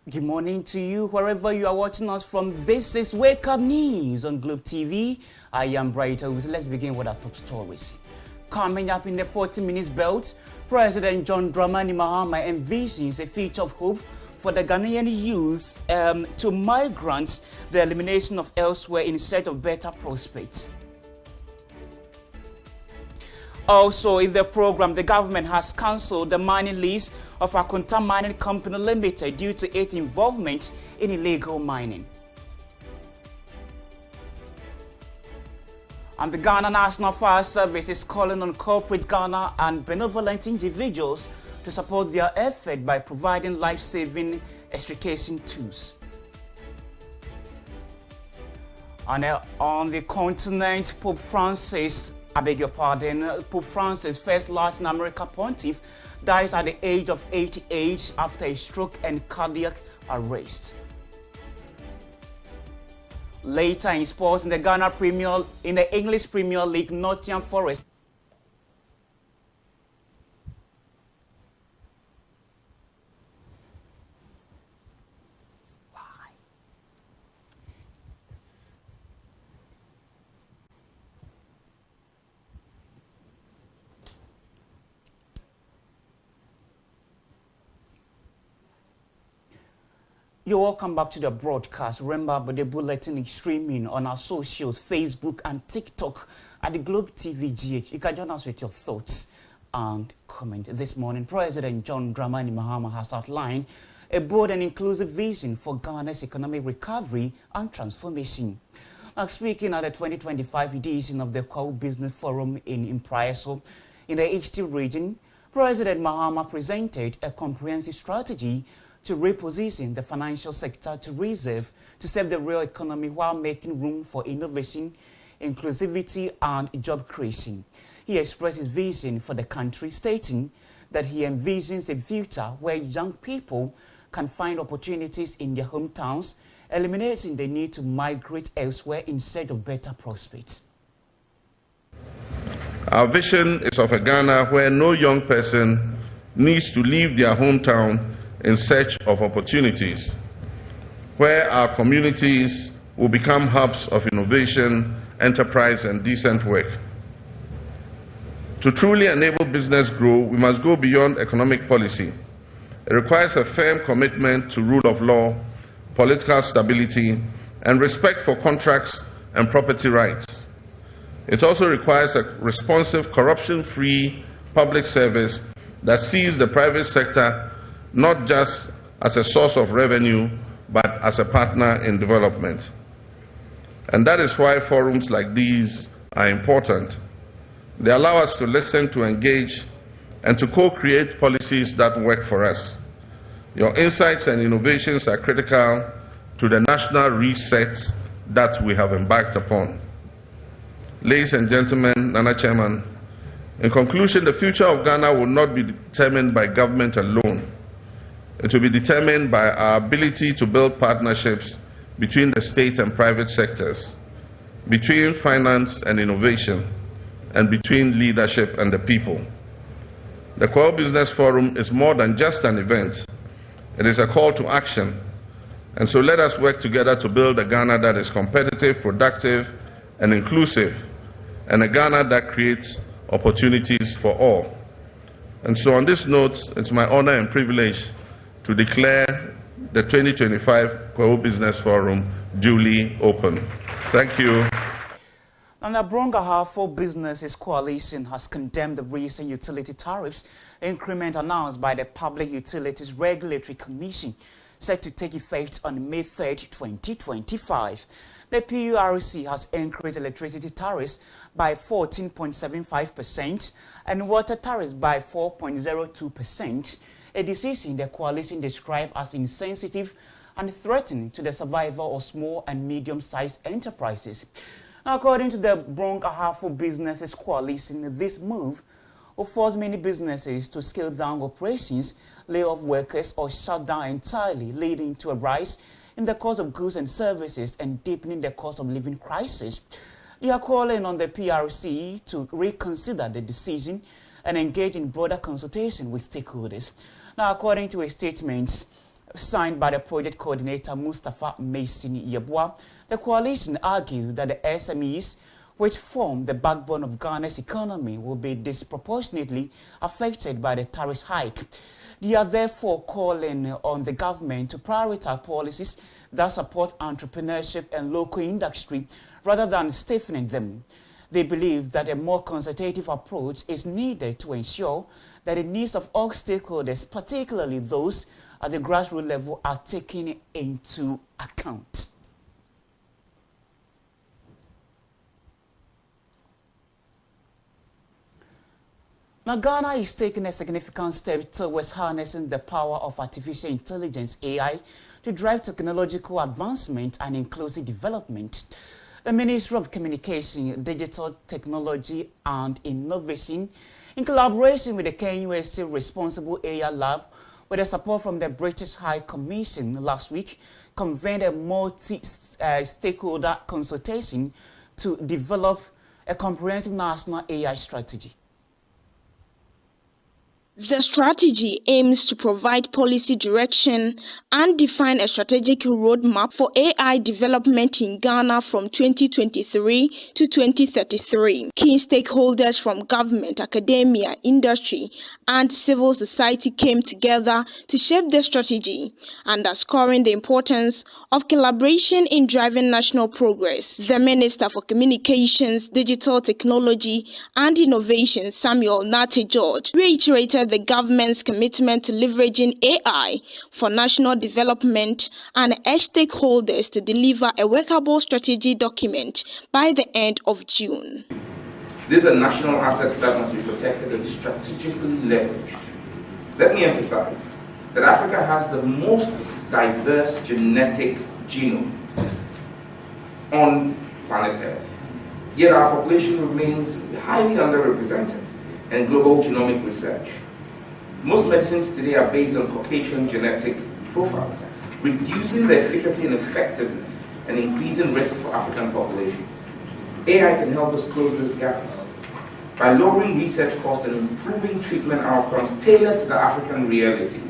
Good morning to you, wherever you are watching us from. This is Wake Up News on Globe TV. I am Bright AWUSI. Let's begin with our top stories. Coming up in the 40 minutes belt, President John Dramani Mahama envisions a future of hope for the Ghanaian youth to migrants, the elimination of elsewhere in search of better prospects. Also in the program, the government has cancelled the mining lease of Akunta Mining Company Limited due to its involvement in illegal mining. And the Ghana National Fire Service is calling on corporate Ghana and benevolent individuals to support their effort by providing life-saving extrication tools. And on the continent, Pope Francis, Pope Francis, first Latin American pontiff, dies at the age of 88 after a stroke and cardiac arrest. Later in sports, in the English Premier League, Nottingham Forest. You're welcome back to the broadcast. Remember, the bulletin is streaming on our socials, Facebook and TikTok at the Globe TV GH. You can join us with your thoughts and comment. This morning, President John Dramani Mahama has outlined a bold and inclusive vision for Ghana's economic recovery and transformation. Now, speaking at the 2025 edition of the WAKEUPSHOW Business Forum in Imprieso, in the East region, President Mahama presented a comprehensive strategy to reposition the financial sector to serve the real economy while making room for innovation, inclusivity, and job creation. He expressed his vision for the country, stating that he envisions a future where young people can find opportunities in their hometowns, eliminating the need to migrate elsewhere in search of better prospects. Our vision is of a Ghana where no young person needs to leave their hometown in search of opportunities, where our communities will become hubs of innovation, enterprise, and decent work. To truly enable business growth, we must go beyond economic policy. It requires a firm commitment to rule of law, political stability, and respect for contracts and property rights. It also requires a responsive, corruption-free public service that sees the private sector not just as a source of revenue, but as a partner in development. And that is why forums like these are important. They allow us to listen, to engage, and to co-create policies that work for us. Your insights and innovations are critical to the national reset that we have embarked upon. Ladies and gentlemen, Nana Chairman, in conclusion, the future of Ghana will not be determined by government alone. It will be determined by our ability to build partnerships between the state and private sectors, between finance and innovation, and between leadership and the people. The WAKEUPSHOW Business Forum is more than just an event. It is a call to action. And so let us work together to build a Ghana that is competitive, productive, and inclusive, and a Ghana that creates opportunities for all. And so on this note, it's my honor and privilege to declare the 2025 WAKEUPSHOW Business Forum duly open. Thank you. And the Brongahafo Businesses Coalition has condemned the recent utility tariffs increment announced by the Public Utilities Regulatory Commission, set to take effect on May 3, 2025. The PURC has increased electricity tariffs by 14.75% and water tariffs by 4.02%. A decision the coalition described as insensitive and threatening to the survival of small and medium-sized enterprises. Now, according to the Brongahafo Businesses Coalition, this move will force many businesses to scale down operations, lay off workers, or shut down entirely, leading to a rise in the cost of goods and services and deepening the cost of living crisis. They are calling on the PRC to reconsider the decision and engage in broader consultation with stakeholders. Now, according to a statement, Signed by the project coordinator Mustafa Mason Yabwa, the coalition argued that the SMEs, which form the backbone of Ghana's economy, will be disproportionately affected by the tariff hike. They are therefore calling on the government to prioritize policies that support entrepreneurship and local industry rather than stiffening them. They believe that a more consultative approach is needed to ensure that the needs of all stakeholders, particularly those at the grassroots level, are taken into account. Now, Ghana is taking a significant step towards harnessing the power of artificial intelligence, AI, to drive technological advancement and inclusive development. The Ministry of Communication, Digital Technology and Innovation, in collaboration with the KNUST Responsible AI Lab, with the support from the British High Commission last week, convened a multi-stakeholder consultation to develop a comprehensive national AI strategy. The strategy aims to provide policy direction and define a strategic roadmap for AI development in Ghana from 2023 to 2033. Key stakeholders from government, academia, industry, and civil society came together to shape the strategy, underscoring the importance of collaboration in driving national progress. The Minister for Communications, Digital Technology and Innovation, Samuel Nate George, reiterated the government's commitment to leveraging AI for national development and urged stakeholders to deliver a workable strategy document by the end of June. These are national assets that must be protected and strategically leveraged. Let me emphasize that Africa has the most diverse genetic genome on planet Earth, yet our population remains highly underrepresented in global genomic research. Most medicines today are based on Caucasian genetic profiles, reducing the efficacy and effectiveness and increasing risk for African populations. AI can help us close these gaps by lowering research costs and improving treatment outcomes tailored to the African reality.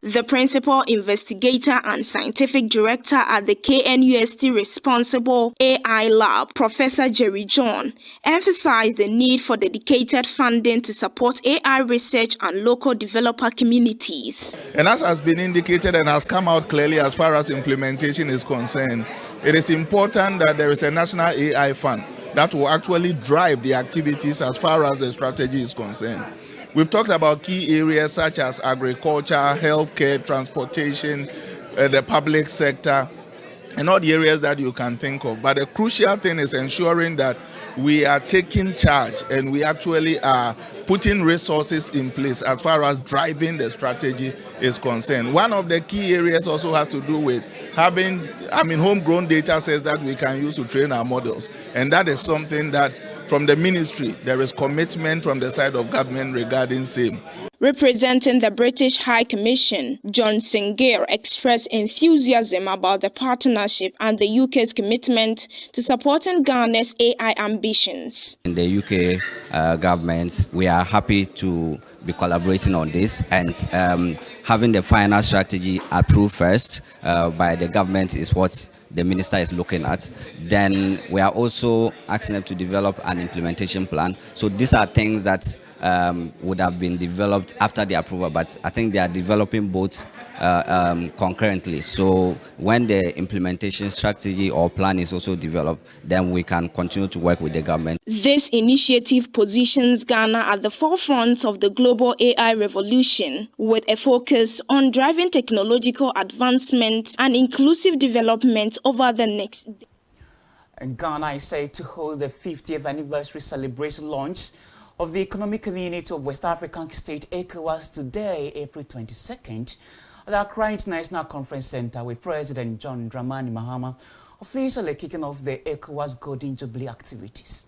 The principal investigator and scientific director at the KNUST Responsible AI Lab, Professor Jerry John, emphasized the need for dedicated funding to support AI research and local developer communities. And as has been indicated and has come out clearly as far as implementation is concerned, it is important that there is a national AI fund that will actually drive the activities as far as the strategy is concerned. We've talked about key areas such as agriculture, healthcare, transportation, the public sector, and all the areas that you can think of. But the crucial thing is ensuring that we are taking charge and we actually are putting resources in place as far as driving the strategy is concerned. One of the key areas also has to do with having, homegrown data sets that we can use to train our models. And that is something that from the ministry, there is commitment from the side of government regarding same. Representing the British High Commission, John Singir expressed enthusiasm about the partnership and the UK's commitment to supporting Ghana's AI ambitions. In the UK government, we are happy to be collaborating on this, and having the final strategy approved first by the government is what the minister is looking at. Then we are also asking them to develop an implementation plan. So these are things that would have been developed after the approval, but I think they are developing both concurrently. So when the implementation strategy or plan is also developed, then we can continue to work with the government. This initiative positions Ghana at the forefront of the global AI revolution, with a focus on driving technological advancement and inclusive development over the next. Ghana is set to hold the 50th anniversary celebration launch of the Economic Community of West African State ECOWAS today, April 22nd, at the Accra International Conference Center, with President John Dramani Mahama officially kicking off the ECOWAS Golden Jubilee activities.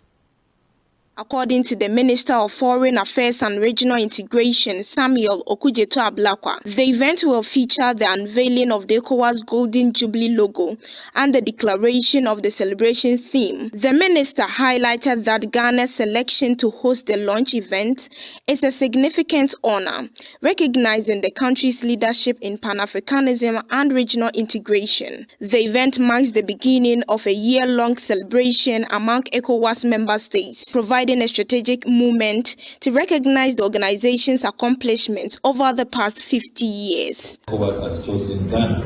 According to the Minister of Foreign Affairs and Regional Integration, Samuel Okudzeto-Ablakwa, the event will feature the unveiling of the ECOWAS Golden Jubilee logo and the declaration of the celebration theme. The minister highlighted that Ghana's selection to host the launch event is a significant honor, recognizing the country's leadership in Pan-Africanism and regional integration. The event marks the beginning of a year-long celebration among ECOWAS member states, providing a strategic movement to recognize the organization's accomplishments over the past 50 years. ECOWAS has chosen Ghana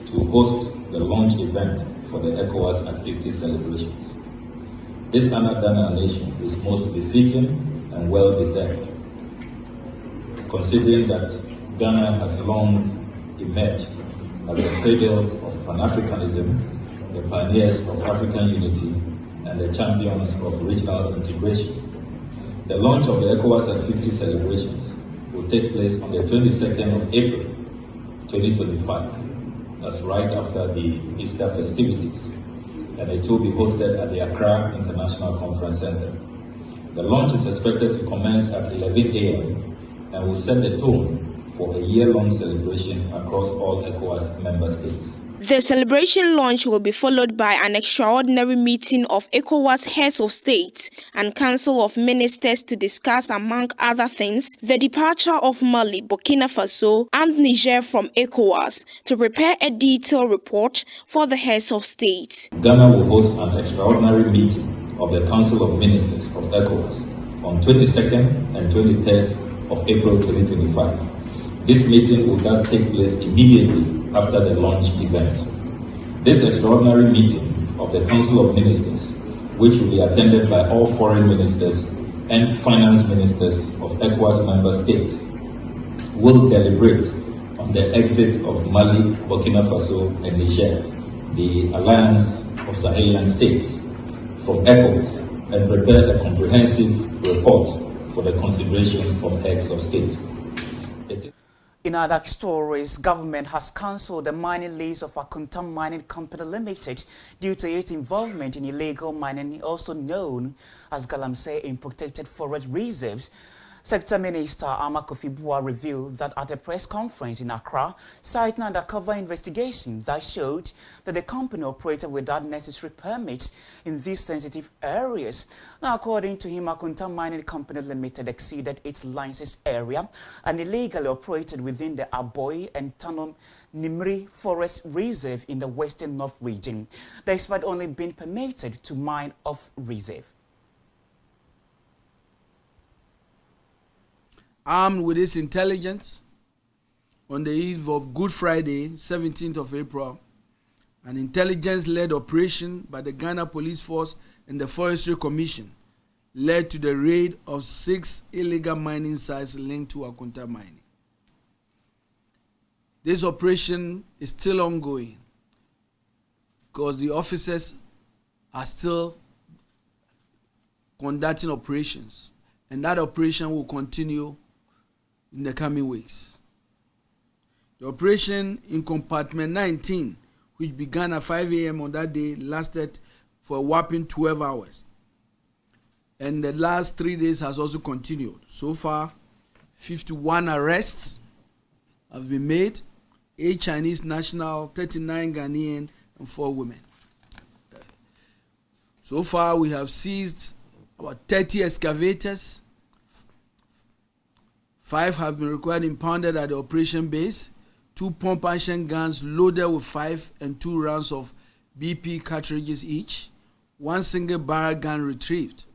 to host the launch event for the ECOWAS at 50 celebrations. This honor done our nation is most befitting and well-deserved, considering that Ghana has long emerged as the cradle of Pan-Africanism, the pioneers of African unity, and the champions of regional integration. The launch of the ECOWAS at 50 celebrations will take place on the 22nd of April 2025. That's right after the Easter festivities, and it will be hosted at the Accra International Conference Center. The launch is expected to commence at 11 a.m. and will set the tone for a year-long celebration across all ECOWAS member states. The celebration launch will be followed by an extraordinary meeting of ECOWAS heads of state and Council of Ministers to discuss, among other things, the departure of Mali, Burkina Faso, and Niger from ECOWAS to prepare a detailed report for the heads of state. Ghana will host an extraordinary meeting of the Council of Ministers of ECOWAS on 22nd and 23rd of April 2025. This meeting will thus take place immediately after the launch event. This extraordinary meeting of the Council of Ministers, which will be attended by all foreign ministers and finance ministers of ECOWAS member states, will deliberate on the exit of Mali, Burkina Faso, and Niger, the alliance of Sahelian states, from ECOWAS, and prepare a comprehensive report for the consideration of heads of state. In other stories, government has cancelled the mining lease of Akunta Mining Company Limited due to its involvement in illegal mining, also known as Galamsey, in protected forest reserves. Sector Minister Ama Kofi Bua revealed that at a press conference in Accra, citing an undercover investigation that showed that the company operated without necessary permits in these sensitive areas. Now, according to him, Akunta Mining Company Limited exceeded its licensed area and illegally operated within the Aboy and Tanom Nimri Forest Reserve in the Western North region, despite only being permitted to mine off reserve. Armed with this intelligence, on the eve of Good Friday, 17th of April, an intelligence-led operation by the Ghana Police Force and the Forestry Commission led to the raid of 6 illegal mining sites linked to Akunta mining. This operation is still ongoing because the officers are still conducting operations, and that operation will continue in the coming weeks. The operation in compartment 19, which began at 5 a.m. on that day, lasted for a whopping 12 hours. And the last 3 days has also continued. So far, 51 arrests have been made, 8 Chinese nationals, 39 Ghanaian, and 4 women. So far, we have seized about 30 excavators. 5 have been required impounded at the operation base, 2 pump action guns loaded with 5 and 2 rounds of BP cartridges each, 1 single barrel gun retrieved.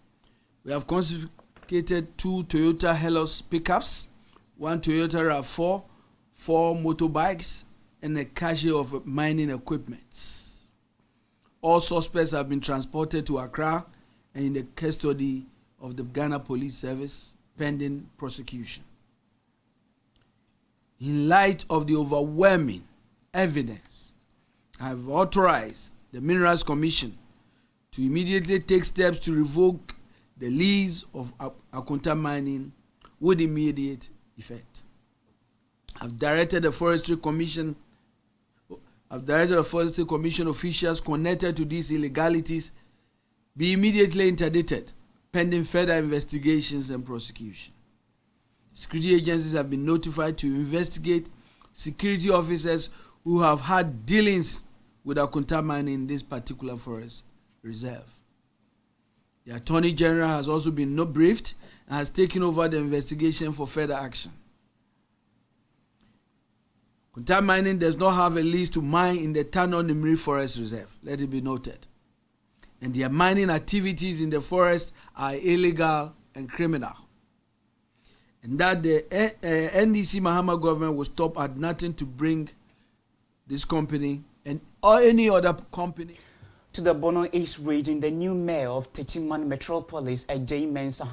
We have confiscated 2 Toyota Hellos pickups, 1 Toyota RAV4, 4 motorbikes, and a cache of mining equipment. All suspects have been transported to Accra and in the custody of the Ghana Police Service pending prosecution. In light of the overwhelming evidence, I have authorized the Minerals Commission to immediately take steps to revoke the lease of Akunta mining with immediate effect. I've directed the Forestry Commission officials connected to these illegalities be immediately interdicted pending further investigations and prosecution. Security agencies have been notified to investigate security officers who have had dealings with Akunta mining in this particular forest reserve. The Attorney General has also been briefed and has taken over the investigation for further action. Akunta mining does not have a lease to mine in the Tano Nimri Forest Reserve, let it be noted. And their mining activities in the forest are illegal and criminal. And that the NDC Mahama government will stop at nothing to bring this company or any other company. To the Bono East region, the new mayor of Techiman Metropolis, Ajay Mensah,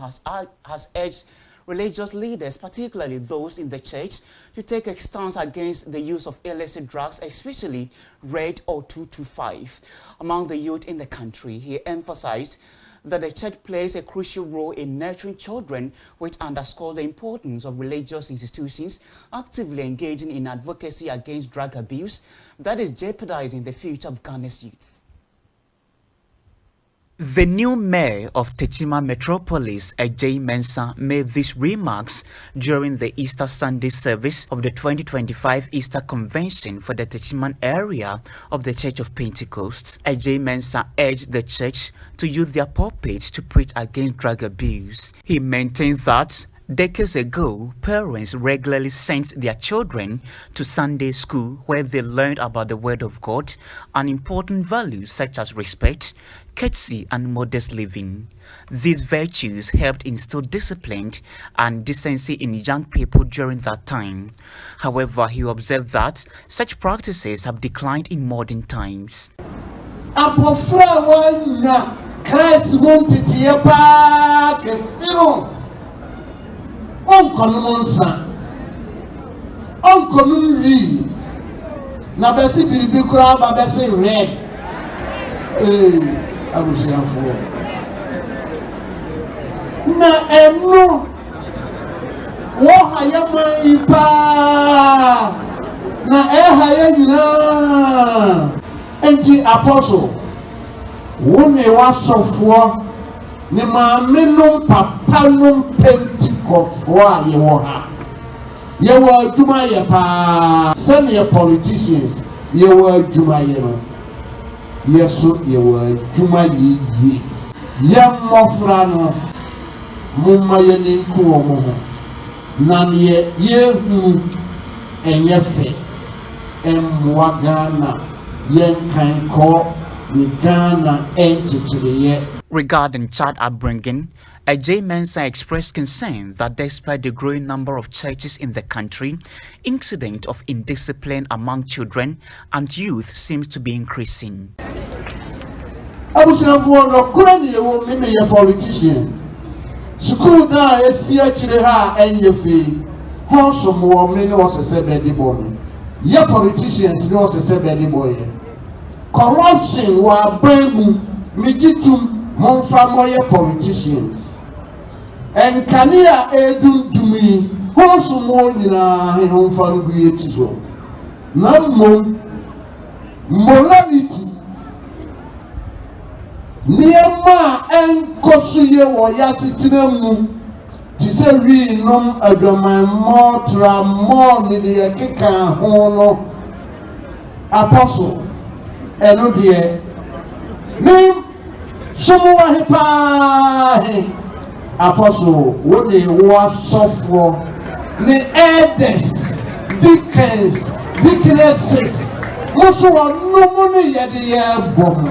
has urged religious leaders, particularly those in the church, to take a stance against the use of illicit drugs, especially Red or 225. Among the youth in the country, he emphasized that the church plays a crucial role in nurturing children, which underscores the importance of religious institutions actively engaging in advocacy against drug abuse that is jeopardizing the future of Ghana's youth. The new mayor of Techiman Metropolis, Ajay Mensah, made these remarks during the Easter Sunday service of the 2025 Easter Convention for the Techiman area of the Church of Pentecost. Ajay Mensah urged the church to use their pulpit to preach against drug abuse. He maintained that decades ago, parents regularly sent their children to Sunday school where they learned about the Word of God and important values such as respect, courtesy, and modest living. These virtues helped instill discipline and decency in young people during that time. However, he observed that such practices have declined in modern times. Na besi biribi kura ba besi red abusiafo na enu wo hayama ipa na haya nyina enti apostle wo ne wasofo ne maame no papa no pentikofo a ye wo ha ye wo adwuma ye pa some ye politicians ye wo adwuma ye no yeso ye wo adwuma ye ye mofra no mumma ye ninku wo mo na ye hu enye fe emwa Ghana ye kan ko ni Ghana entitire. Regarding child upbringing, Ajay Mensah expressed concern that despite the growing number of churches in the country, incident of indiscipline among children and youth seems to be increasing. I was a politician. School now is and your fee. Wholesome woman was a seven boy. Your politicians was a seven boy. Corruption was burning, Mijitum. Monfamoye politicians and Kania Edun to me, wholesome mornina in home for creative. No morality Niama and Kosuye or Yatitinamu to say we nom Adama Motra more Nidia Kika Hono Apostle and Odie name. Someone hipa apostle what they was for the elders, deaconesses, most of no money at the bomb.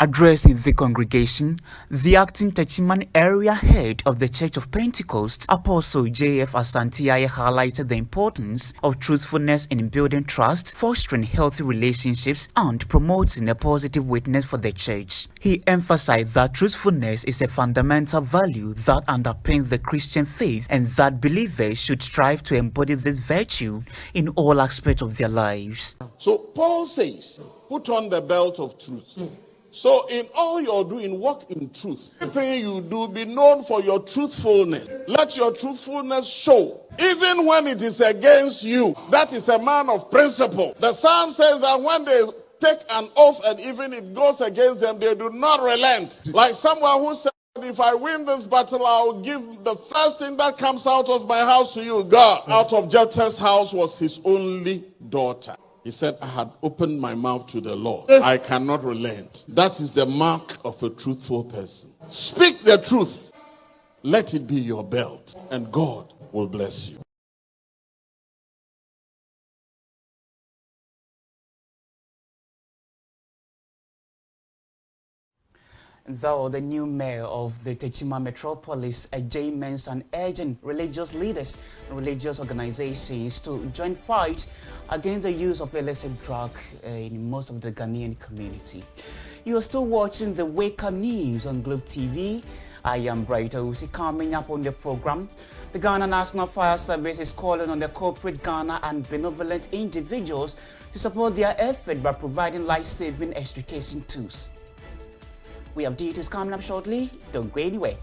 Addressing the congregation, the acting Techiman area head of the Church of Pentecost, Apostle J.F. Asantiaye, highlighted the importance of truthfulness in building trust, fostering healthy relationships, and promoting a positive witness for the church. He emphasized that truthfulness is a fundamental value that underpins the Christian faith and that believers should strive to embody this virtue in all aspects of their lives. So Paul says, put on the belt of truth. So in all you're doing, walk in truth. Everything you do, be known for your truthfulness. Let your truthfulness show. Even when it is against you, that is a man of principle. The psalm says that when they take an oath and even it goes against them, they do not relent. Like someone who said, if I win this battle, I'll give the first thing that comes out of my house to you. God, out of Jephthah's house was his only daughter. He said, I had opened my mouth to the Lord. I cannot relent. That is the mark of a truthful person. Speak the truth. Let it be your belt, and God will bless you. Though the new mayor of the Techima metropolis, Jay Mensah, urging religious leaders and religious organizations to join fight against the use of illicit drug in most of the Ghanaian community. You are still watching the Wake Up News on Globe TV. I am Bright AWUSI. Coming up on the program, the Ghana National Fire Service is calling on the corporate Ghana and benevolent individuals to support their effort by providing life-saving extrication tools. We have details coming up shortly. Don't go anywhere.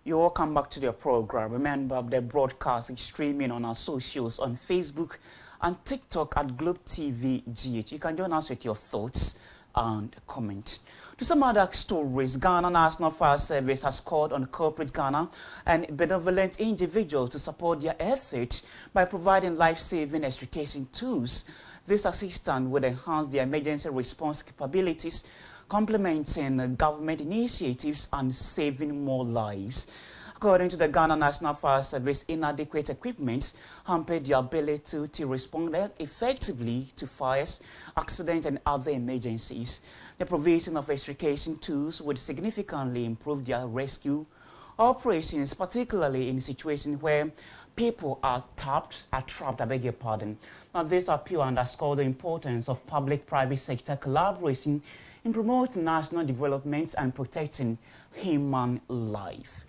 Welcome back to the program. Remember, the broadcast is streaming on our socials on Facebook and TikTok at Globe TV GH. You can join us with your thoughts and comment. To some other stories, Ghana National Fire Service has called on corporate Ghana and benevolent individuals to support their effort by providing life-saving extrication tools. This assistance would enhance their emergency response capabilities, complementing government initiatives and saving more lives. According to the Ghana National Fire Service, inadequate equipment hampered their ability to respond effectively to fires, accidents, and other emergencies. The provision of extrication tools would significantly improve their rescue operations, particularly in situations where people are trapped, I beg your pardon. Now, this appeal underscores the importance of public-private sector collaboration in promoting national development and protecting human life.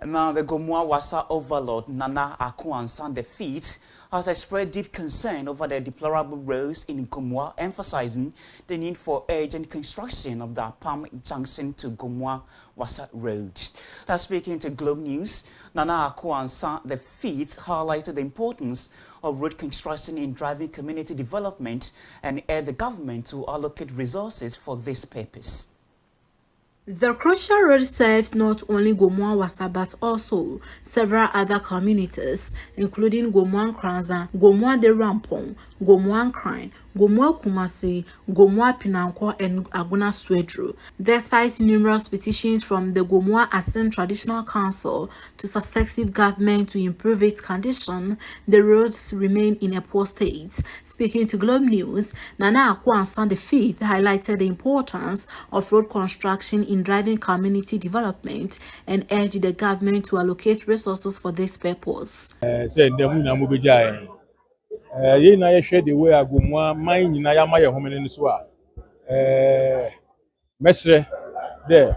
Now, the Gomoa Wassa overlord, Nana Akua-Ansah II, has expressed deep concern over the deplorable roads in Gomoa, emphasizing the need for urgent construction of the Palm Junction to Gomoa Wassa Road. Now, speaking to Globe News, Nana Akua-Ansah II highlighted the importance of road construction in driving community development and urged the government to allocate resources for this purpose. The crucial road serves not only Gomoa Wassa but also several other communities, including Gomoa Kranza, Gomoa de Rampong, Gomoa Krine, Gomoa Kumasi, Gomoa Pinanko, and Aguna Swedru. Despite numerous petitions from the Gomoa Asin Traditional Council to successive government to improve its condition, the roads remain in a poor state. Speaking to Globe News, Nana Akua-Ansah II highlighted the importance of road construction in driving community development and urged the government to allocate resources for this purpose. Ye na ye hwe de we agomwa man nyina ya ma ye homene no so a mesre de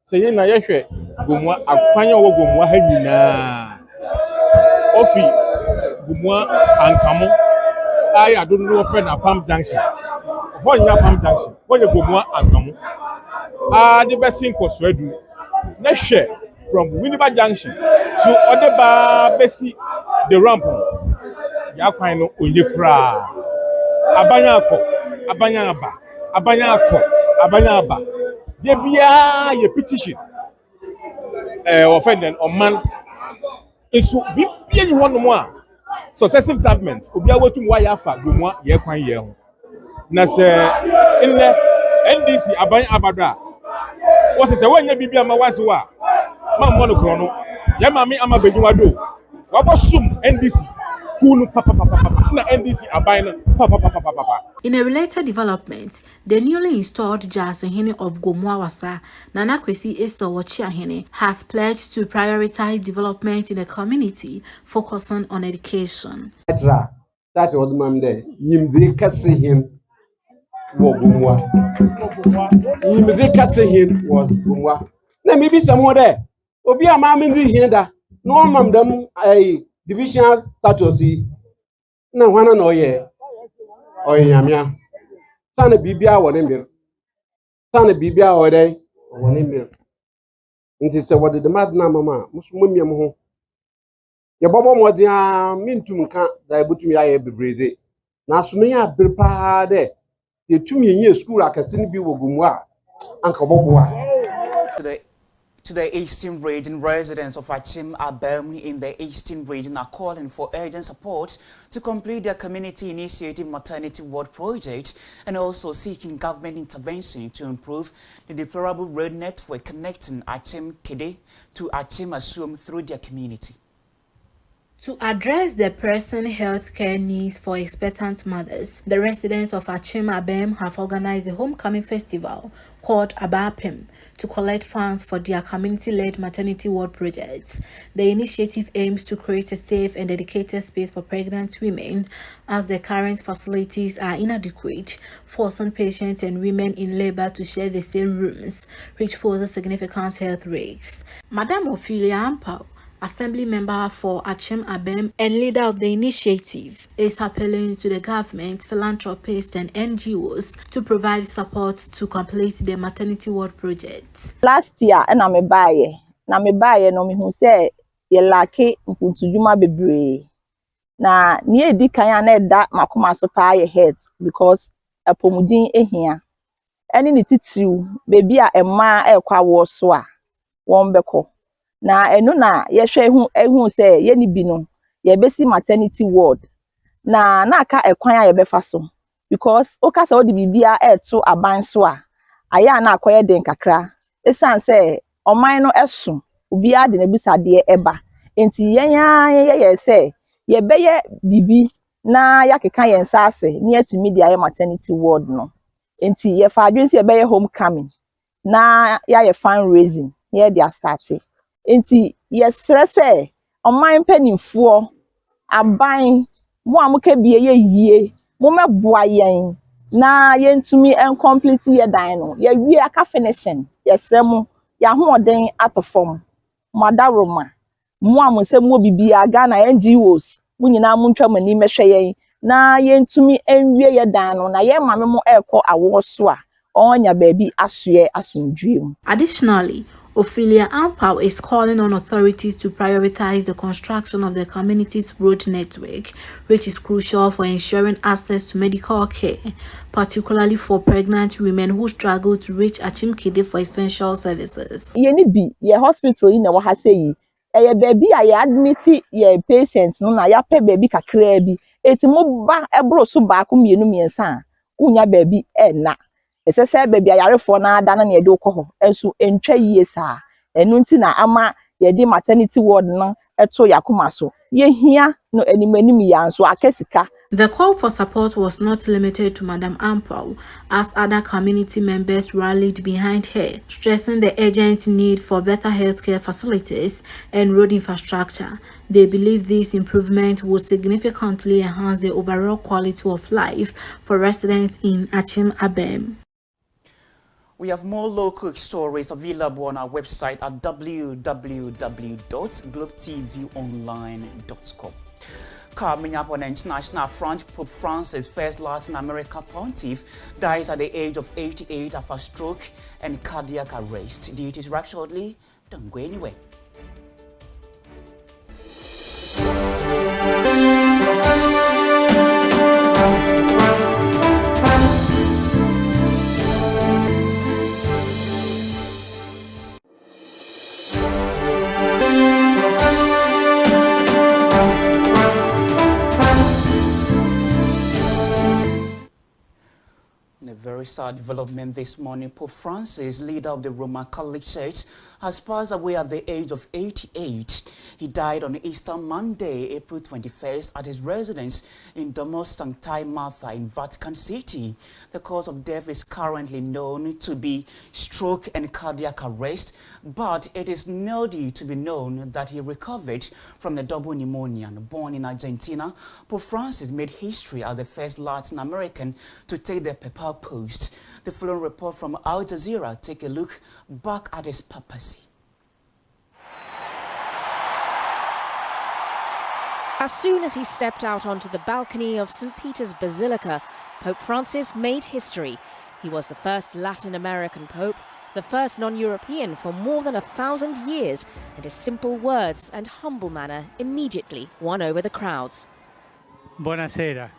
se ye na ye hwe gomwa akwanya wo gomwa ha nyina ofi gomwa ankamo ai adonu ofe na Palm Junction ho nya Palm Junction ho ye gomwa ankamo de besin kosoadu na hwe from Winneba Junction to Odeba besi the Rampong yakwan no onye kura abanya akọ abanya aba abanya akọ abanya aba de bia ye petition offended on man isu bibia ni hono mo a successive governments obi awotum wa ya afa Gomoa ye kwan ye ho na se inne NDC abanya abada wo se wanya bibia ma wase wa ma mo no kro no ye ma me ama bedwuma do Wabasum NDC. Kunu papa papa na NDC abaina papa papa papa. In a related development, the newly installed Jasehene of Gomuawasa, Nana Kwesi Esawachiahene, has pledged to prioritize development in the community, focusing on education. That was mom there. Yimdrika Sehin Wogumwa. Yimdrika Sehin was Gumwa. Let me be somewhere there. Obia Mammy here. No mom them a divisional status. No one no ye. Or Yamia. Sana Bibia or Emir. Sana Bibia or day or one Emir. And it's what the madna mamma, Musmumiam. Your Bobo was the mean to Muka, that I put me a breeze. Now, so may I prepare there. The 2 years school I can still be with Gumwa, Uncle Bobo. To the Eastern region, residents of Achim Abem in the Eastern region are calling for urgent support to complete their community initiative maternity ward project and also seeking government intervention to improve the deplorable road network connecting Achim Kede to Achim Asum through their community. To address the pressing healthcare needs for expectant mothers, the residents of Achim Abem have organized a homecoming festival called Abapim to collect funds for their community-led maternity ward projects. The initiative aims to create a safe and dedicated space for pregnant women as the current facilities are inadequate, forcing patients and women in labor to share the same rooms, which poses significant health risks. Madam Ophelia Ampao, Assembly member for Achim Abem and leader of the initiative, is appealing to the government, philanthropists and NGOs to provide support to complete the maternity ward project. Last year, na me buy no me hu say ye lake mpuntujuma bebre. Na ni edi kan na da makoma so pa ye head because apomudin ehia. Eni ni titiriu baby a emma ekwa wo so a won beko. Na enu na yehwe ehun say ye ni bi no ye besi maternity ward na aka ekwan a ye befa so because okasa odi bibia eto aban so a aya na akoye den kakra esan say oman no eso obia de nebusade eba enti ye say ye beye bibi na yakeka ye nsase ni atimi dia ye maternity ward no enti ye fa adwen say ye beye homecoming na ye fundraising ye dia start. Enti yesrese oman panimfo aban mo amuka biye yie mo meboa yen na yentumi complete ye dan no ye wie aka finishing yesremo ya hoden atofom madaroma mo amuse mo bibia Ghana NGOs mo nyina mo ntwa mani mehwe yen na yentumi enwie ye dan no na ye mame mo ekọ awo so a onya baabi asoe asundwem. Additionally, Ophelia Ampao is calling on authorities to prioritize the construction of the community's road network, which is crucial for ensuring access to medical care, particularly for pregnant women who struggle to reach Achim Kede for essential services. Ye hospital in wa say yi e baby a ye admit ye patients no na ya pe baby kakra bi eti mo ba ebro so ba ko mienu miensa unya baby na esese baby ayarefo na ada na ye de ukọ enso entwa yie saa enu nti na ama ye de maternity ward no eto yakoma so ye hia no animanim ya nso akesika. The call for support was not limited to Madam Ampao, as other community members rallied behind her, stressing the urgent need for better healthcare facilities and road infrastructure. They believe these improvements would significantly enhance the overall quality of life for residents in Achim Abem. We have more local stories available on our website at www.globetvonline.com. Coming up on the international front, Pope Francis, first Latin American pontiff, dies at the age of 88 after a stroke and cardiac arrest. Details right shortly. Don't go anywhere. very sad development this morning. Pope Francis, leader of the Roman Catholic Church, has passed away at the age of 88. He died on Easter Monday, April 21st, at his residence in Domus Sancti Martha in Vatican City. The cause of death is currently known to be stroke and cardiac arrest, but it is now to be known that he recovered from the double pneumonia. Born in Argentina, Pope Francis made history as the first Latin American to take the papal post. The following report from Al Jazeera take a look back at his papacy. As soon as he stepped out onto the balcony of St. Peter's Basilica, Pope Francis made history. He was the first Latin American pope, the first non-European for more than 1,000 years, and his simple words and humble manner immediately won over the crowds. Buonasera.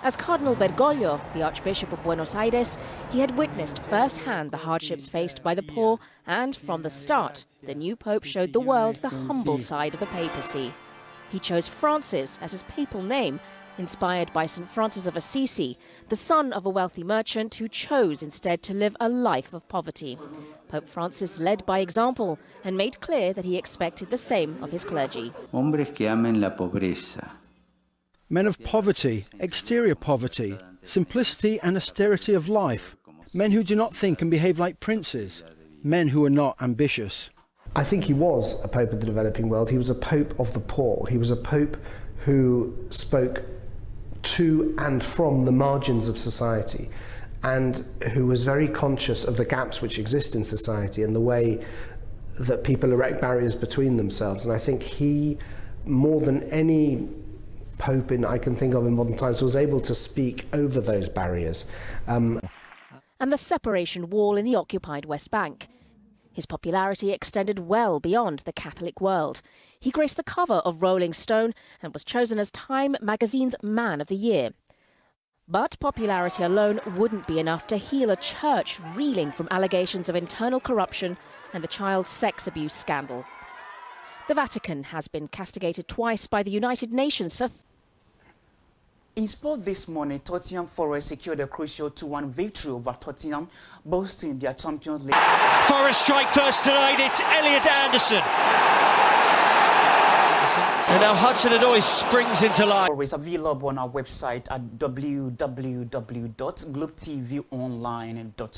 As Cardinal Bergoglio, the Archbishop of Buenos Aires, he had witnessed firsthand the hardships faced by the poor, and from the start, the new pope showed the world the humble side of the papacy. He chose Francis as his papal name, inspired by St. Francis of Assisi, the son of a wealthy merchant who chose instead to live a life of poverty. Pope Francis led by example and made clear that he expected the same of his clergy. Hombres que amen la pobreza. Men of poverty, exterior poverty, simplicity and austerity of life. Men who do not think and behave like princes. Men who are not ambitious. I think he was a pope of the developing world. He was a pope of the poor. He was a pope who spoke to and from the margins of society, and who was very conscious of the gaps which exist in society and the way that people erect barriers between themselves. And I think he, more than any pope I can think of in modern times, was able to speak over those barriers. And the separation wall in the occupied West Bank. His popularity extended well beyond the Catholic world. He graced the cover of Rolling Stone and was chosen as Time magazine's Man of the Year. But popularity alone wouldn't be enough to heal a church reeling from allegations of internal corruption and the child sex abuse scandal. The Vatican has been castigated twice by the United Nations for... In sport this morning, Tottenham Forest secured a crucial 2-1 victory over Tottenham, boasting their Champions League. Forest strike first tonight, it's Elliot Anderson. And now Hudson-Odoi springs into life. Forest available on our website at www.globetvonline.com.